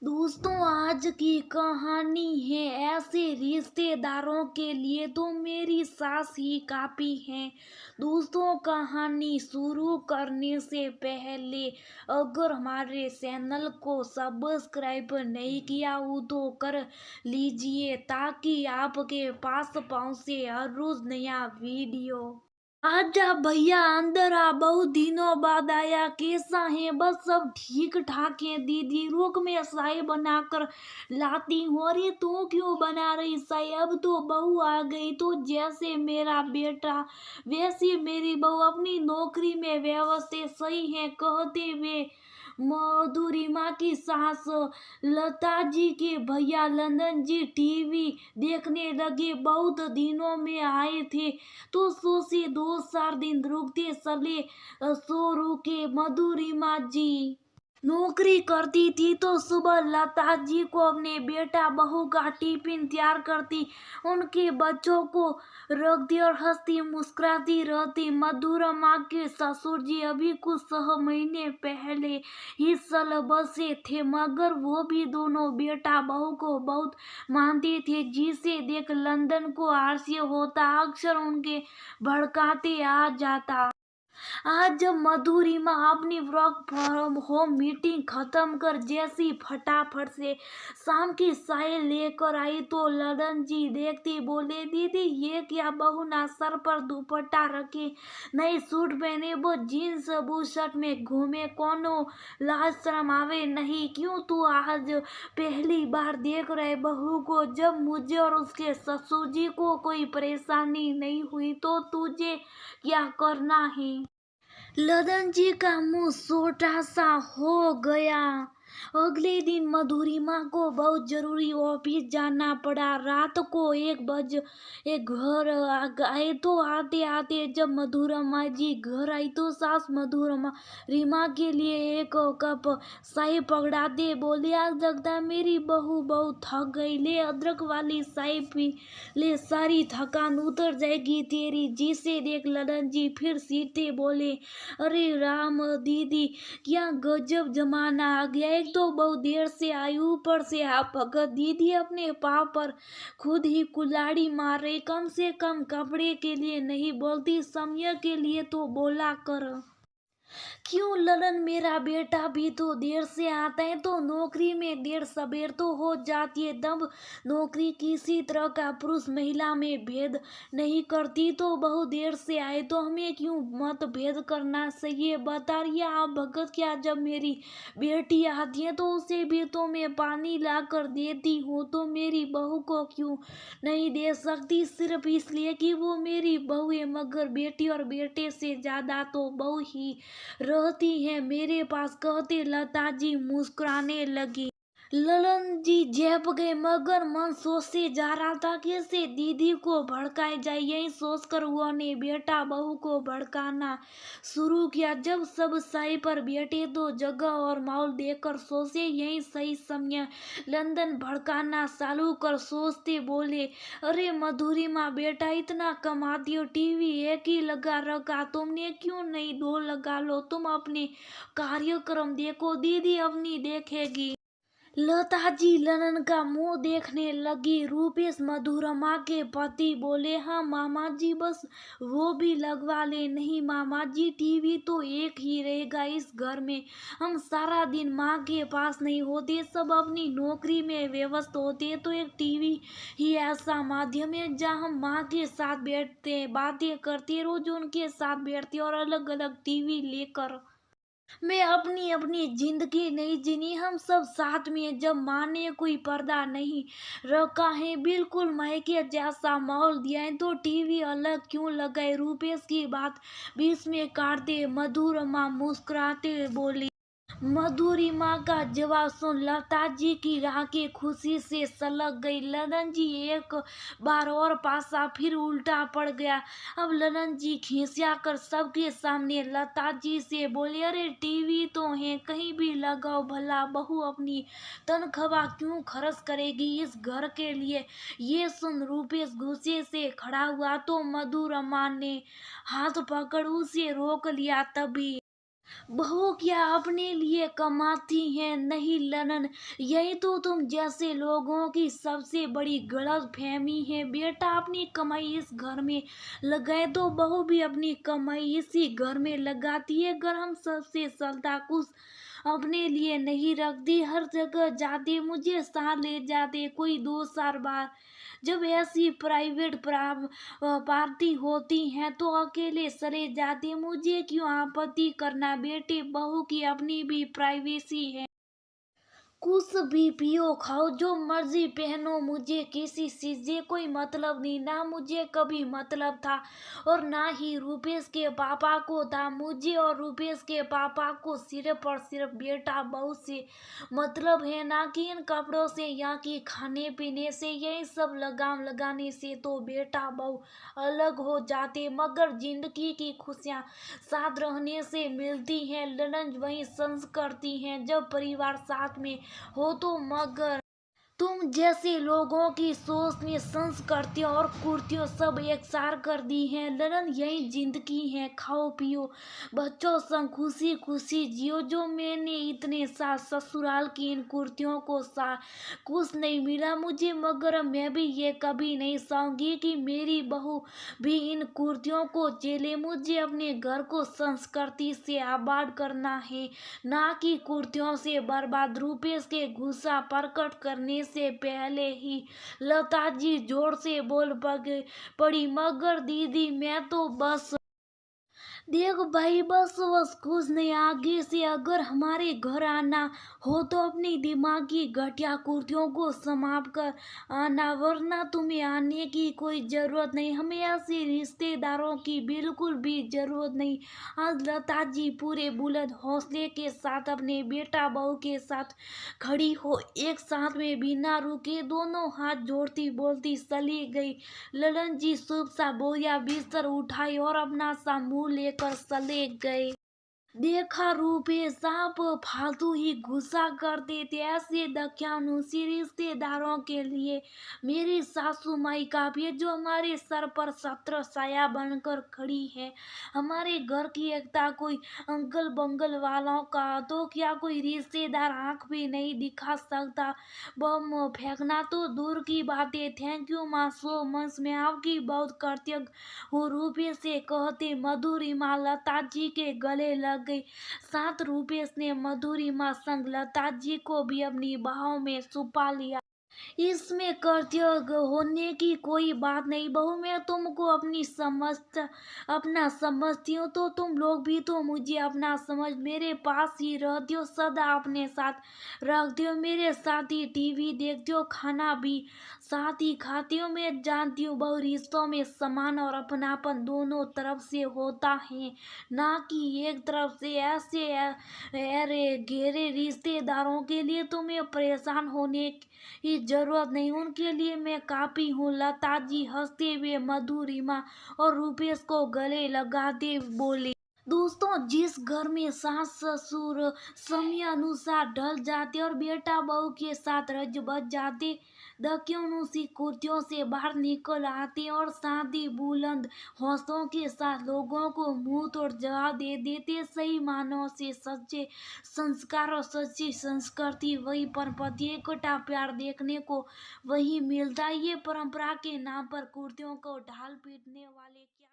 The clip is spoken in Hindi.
दोस्तों, आज की कहानी है ऐसे रिश्तेदारों के लिए तो मेरी सास ही काफी है। दोस्तों, कहानी शुरू करने से पहले अगर हमारे चैनल को सब्सक्राइब नहीं किया हो तो कर लीजिए ताकि आपके पास पहुंचे हर रोज नया वीडियो। आजा भैया, अंदर आ। बहुत दिनों बाद आया। कैसा है? बस सब ठीक ठाक है दीदी। रुक, मैं चाय बनाकर लाती हूँ। अरे तू क्यों बना रही चाय? अब तो बहू आ गई तो जैसे मेरा बेटा वैसी मेरी बहू। अपनी नौकरी में व्यवस्थित सही है कहते हुए मधुरिमा की सास लता जी के भैया लंदन जी टीवी देखने लगे। बहुत दिनों में आए थे तो सोचे 2-4 दिन रुकते चले। सो रुके। मधुरिमा जी नौकरी करती थी तो सुबह लता जी को अपने बेटा बहू का टिफिन तैयार करती, उनके बच्चों को रखती और हंसती मुस्कुराती रहती। मधुरमा के ससुर जी अभी कुछ 6 महीने पहले ही चल बसे थे, मगर वो भी दोनों बेटा बहू को बहुत मानते थे, जिसे देख लंदन को आश्चर्य होता। अक्सर उनके भड़काते आ जाता। आज जब मधुरिमा अपनी वर्क फ्रॉम होम मीटिंग खत्म कर जैसी फटाफट से शाम की चाय लेकर आई तो ललन जी देखते बोले, दीदी ये क्या? बहू ना सर पर दुपट्टा रखे, नए सूट पहने, वो जीन्स बुशर्ट में घूमे, कोनो लाज शर्म आवे नहीं? क्यों तू आज पहली बार देख रहे बहू को? जब मुझे और उसके ससुर जी को कोई परेशानी नहीं हुई तो तुझे क्या करना है? लदन जी का मुंह छोटा सा हो गया। अगले दिन मधुरिमा को बहुत जरूरी ऑफिस जाना पड़ा। रात को 1 बजे घर आए तो आते आते जब मधुरमा जी घर आई तो सास मधुरमा रीमा के लिए एक कप चाय पकड़ाते बोले, आज लगता मेरी बहू बहुत थक गई, ले अदरक वाली चाय पी ले, सारी थकान उतर जाएगी तेरी। जिसे देख ललन जी फिर सीधे बोले, अरे राम दीदी, क्या गजब जमाना आ गया। एक तो बहुत देर से आई, ऊपर से आप भगत दीदी अपने पाँव पर खुद ही कुल्हाड़ी मार रही। कम से कम कपड़े के लिए नहीं बोलती, समय के लिए तो बोला कर। क्यों ललन, मेरा बेटा भी तो देर से आता है तो नौकरी में देर सबेर तो हो जाती है। तब नौकरी किसी तरह का पुरुष महिला में भेद नहीं करती, तो बहुत देर से आए तो हमें क्यों मत भेद करना चाहिए? बता रही आप भगत, क्या जब मेरी बेटी आती है तो उसे भी तो मैं पानी ला कर देती हूँ, तो मेरी बहू को क्यों नहीं दे सकती? सिर्फ इसलिए कि वो मेरी बहू है, मगर बेटी और बेटे से ज्यादा तो बहू ही रहती है मेरे पास, कहते लता जी मुस्कुराने लगी। ललन जी झेप गए, मगर मन सोचे जा रहा था कि कैसे दीदी को भड़काए जाए। यही सोचकर उन्होंने बेटा बहू को भड़काना शुरू किया। जब सब सही पर बैठे तो जगह और माहौल देखकर सोचे यही सही समय लंदन भड़काना चालू कर। सोचते बोले, अरे मधुरिमा बेटा, इतना कमाती हो, टीवी एक ही लगा रखा, तुमने क्यों नहीं 2 लगा लो? तुम अपने कार्यक्रम देखो, दीदी अपनी देखेगी। लता जी ललन का मुंह देखने लगी। रूपेश मधुरमा के पति बोले, हाँ मामा जी, बस वो भी लगवा ले। नहीं मामा जी, टीवी तो एक ही रहेगा इस घर में। हम सारा दिन माँ के पास नहीं होते, सब अपनी नौकरी में व्यस्त होते, तो एक टीवी ही ऐसा माध्यम है जहाँ हम माँ के साथ बैठते बातें करते, रोज उनके साथ बैठते और अलग अलग टीवी लेकर। मैं अपनी अपनी जिंदगी नहीं जीनी, हम सब साथ में हैं। जब माँ ने कोई पर्दा नहीं रखा है, बिल्कुल मायके जैसा माहौल दिया है, तो टीवी अलग क्यों लगाए? रूपेश की बात बीच में काटते मधुरमा मुस्कुराते बोली। मधुरिमा का जवाब सुन लता जी की आंखें खुशी से सलग गई। ललन जी एक बार और पासा फिर उल्टा पड़ गया। अब ललन जी खिसिया कर सबके सामने लता जी से बोले, अरे टीवी तो है, कहीं भी लगाओ, भला बहू अपनी तनख्वाह क्यों खर्च करेगी इस घर के लिए? ये सुन रूपेश गुस्से से खड़ा हुआ तो मधुरमा ने हाथ पकड़ उसे रोक लिया। तभी बहू क्या अपने लिए कमाती हैं? नहीं ललन, यही तो तुम जैसे लोगों की सबसे बड़ी गलत फहमी है। बेटा अपनी कमाई इस घर में लगाए तो बहू भी अपनी कमाई इसी घर में लगाती है। अगर हम सबसे सल्ता कुछ अपने लिए नहीं रखती, हर जगह जाते मुझे साथ ले जाते कोई 2 4 बार। जब ऐसी प्राइवेट पार्टी होती हैं तो अकेले चले जाते, मुझे क्यों आपत्ति करना? बेटे बहू की अपनी भी प्राइवेसी है। कुछ भी पियो खाओ जो मर्जी पहनो, मुझे किसी चीज से कोई मतलब नहीं। ना मुझे कभी मतलब था और ना ही रुपेश के पापा को था। मुझे और रुपेश के पापा को सिर्फ और सिर्फ बेटा बहू से मतलब है, ना कि इन कपड़ों से या कि खाने पीने से। यही सब लगाम लगाने से तो बेटा बहू अलग हो जाते, मगर जिंदगी की खुशियाँ साथ रहने से मिलती हैं। ललन वही संस करती हैं जब परिवार साथ में हो तो। मगर तुम जैसे लोगों की सोच ने संस्कृतियों और कुर्तियों सब एक सार कर दी हैं। ललन यही जिंदगी है, खाओ पियो बच्चों संग खुशी खुशी जियो। जो मैंने इतने साल ससुराल की इन कुर्तियों को सा कुछ नहीं मिला मुझे, मगर मैं भी ये कभी नहीं चाहूंगी कि मेरी बहू भी इन कुर्तियों को झेले। मुझे अपने घर को संस्कृति से आबाद करना है, ना कि कुर्तियों से बर्बाद। रुपेश के गुस्सा प्रकट करने से पहले ही लता जी जोर से बोल पड़ी, मगर दीदी मैं तो बस देख भाई बस बस कुछ नहीं। आगे से अगर हमारे घर आना हो तो अपनी दिमागी घटिया कुर्तियों को समाप्त कर आना, वरना तुम्हें आने की कोई जरूरत नहीं। हमें ऐसे रिश्तेदारों की बिल्कुल भी जरूरत नहीं। आज लता जी पूरे बुलंद हौसले के साथ अपने बेटा बहू के साथ खड़ी हो, एक साथ में बिना रुके दोनों हाथ जोड़ती बोलती चली गई। ललन जी शुभ सा बोरिया बिस्तर उठाई और अपना सा मुंह लेकर चले गए। देखा रूपेश आप फालतू ही गुस्सा करते थे। ऐसे दकियानुसी रिश्तेदारों के लिए मेरी सासू माई काफी है, जो हमारे सर पर छत्र छाया बनकर खड़ी है। हमारे घर की एकता कोई अंकल बंगल वालों का तो क्या कोई रिश्तेदार आंख भी नहीं दिखा सकता? बम फेंकना तो दूर की बात है। थैंक यू माँ सो मच, मैं आपकी बहुत कृतज्ञ हूँ। रूपेश से कहते मधुरिमा लता जी के गले लग गई। साथ रुपेश ने मधुरिमा संग लता जी को भी अपनी बाहों में छुपा लिया। इसमें कृतज्ञ होने की कोई बात नहीं। बहू मैं तुमको अपना समझती हूँ तो तुम लोग भी तो मुझे अपना समझ। मेरे पास ही रहती हो, सदा अपने साथ रखती हो, मेरे साथ ही टीवी देखती हो, खाना भी साथ ही खाती हो। मैं जानती हूँ बहू रिश्तों में समान और अपनापन दोनों तरफ से होता है, ना कि एक तरफ से। ऐसे अरे गहरे रिश्तेदारों के लिए तुम्हें परेशान होने की जरूरत नहीं, उनके लिए मैं काफी हूँ। लता जी हंसते हुए मधुरिमा और रुपेश को गले लगाते बोले। दोस्तों जिस घर में सास ससुर समय अनुसार ढल जाते और बेटा बहू के साथ रज बज जाते, दकियोनुसी कुर्तियों से बाहर निकल आते और शादी बुलंद हौसलों के साथ लोगों को मुंह तोड़ जवाब दे देते, सही मानों से सच्चे संस्कार और सच्ची संस्कृति वही परपति एकटा प्यार देखने को वही मिलता है। ये परंपरा के नाम पर कुर्तियों को ढाल पीटने वाले